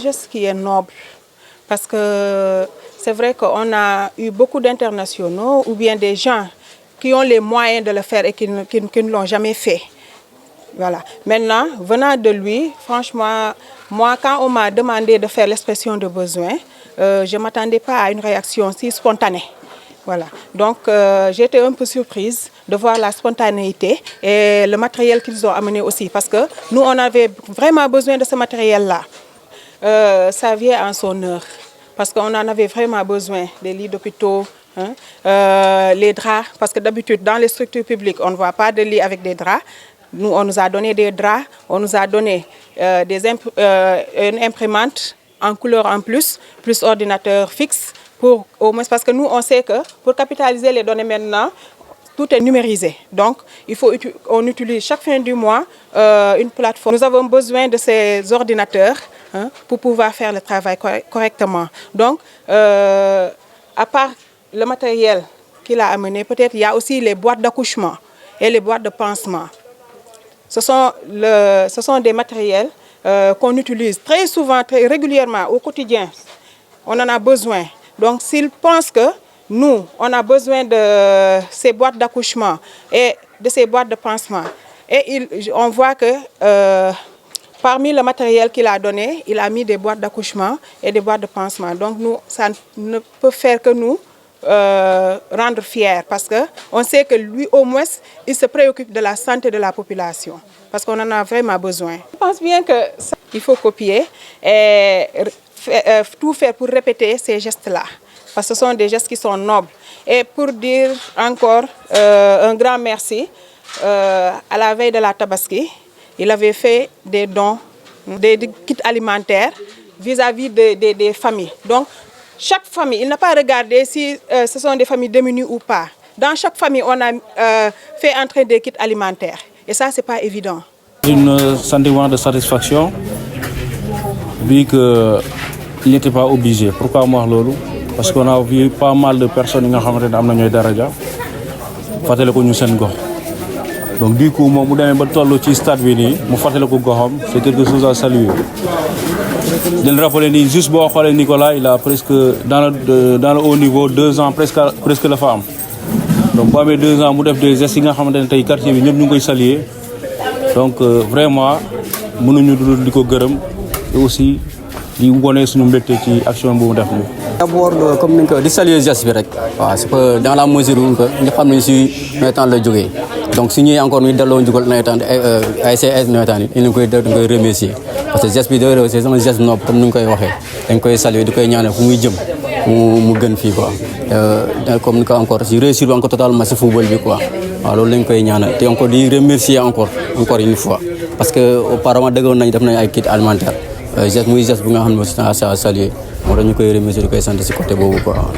geste qui est noble parce que c'est vrai qu'on a eu beaucoup d'internationaux ou bien des gens qui ont les moyens de le faire et qui ne l'ont jamais fait. Voilà. Maintenant, venant de lui, franchement, moi, quand on m'a demandé de faire l'expression de besoin, je ne m'attendais pas à une réaction si spontanée. Voilà. Donc, j'étais un peu surprise de voir la spontanéité et le matériel qu'ils ont amené aussi. Parce que nous, on avait vraiment besoin de ce matériel-là. Ça vient en son heure. Parce qu'on en avait vraiment besoin, des lits d'hôpitaux, hein, les draps. Parce que d'habitude, dans les structures publiques, on ne voit pas de lits avec des draps. Nous, on nous a donné des draps, on nous a donné une imprimante en couleur en plus ordinateur fixe. Au moins, parce que nous, on sait que pour capitaliser les données maintenant, tout est numérisé. Donc, on utilise chaque fin du mois une plateforme. Nous avons besoin de ces ordinateurs pour pouvoir faire le travail correctement. Donc, à part le matériel qu'il a amené, peut-être il y a aussi les boîtes d'accouchement et les boîtes de pansement. Ce sont des matériels qu'on utilise très souvent, très régulièrement, au quotidien. On en a besoin. Donc, s'ils pensent que nous, on a besoin de ces boîtes d'accouchement et de ces boîtes de pansement, et on voit que parmi le matériel qu'il a donné, il a mis des boîtes d'accouchement et des boîtes de pansement. Donc, nous, ça ne peut faire que nous rendre fiers parce qu'on sait que lui, au moins, il se préoccupe de la santé de la population parce qu'on en a vraiment besoin. Je pense bien qu'il faut copier et tout faire pour répéter ces gestes-là, parce que ce sont des gestes qui sont nobles. Et pour dire encore un grand merci, à la veille de la Tabaski, il avait fait des dons, des kits alimentaires vis-à-vis des familles. Donc, chaque famille, il n'a pas regardé si ce sont des familles démunies ou pas. Dans chaque famille, on a fait entrer des kits alimentaires. Et ça, ce n'est pas évident. Un sentiment de satisfaction, vu qu'il n'était pas obligé. Pourquoi moi, Lolo? Parce qu'on a vu pas mal de personnes qui ont été daraja. Donc du coup, moi, je stade c'est quelque chose à saluer. Je le rappelle, juste pour Nicolas, il a presque, dans le haut niveau, 2 ans, presque la femme. Donc, pour 2 ans, il a fait des gestes qui ont été quartier, nous saluer. Donc, vraiment, nous avons et aussi, nous avons fait action. D'abord, comme nous saluer les gestes, c'est que dans la mesure où nous avons le jouer. Donc, si nous avons encore nous avons il nous remercier. Parce que les gestes, c'est un geste noble, comme nous l'avons dit. Nous avons salué, nous avons fait mu gën fi quoi comme ni ko encore si réussir encore totalement ce football bi quoi alors lañ koy ñaanal té encore di remercier encore une fois parce que auparavant dëggoon nañ def nañ ay kit alimentaire geste muy geste bu nga xam ne c'est à saluer moo tax ñu koy remercier di koy sant si côté boobu quoi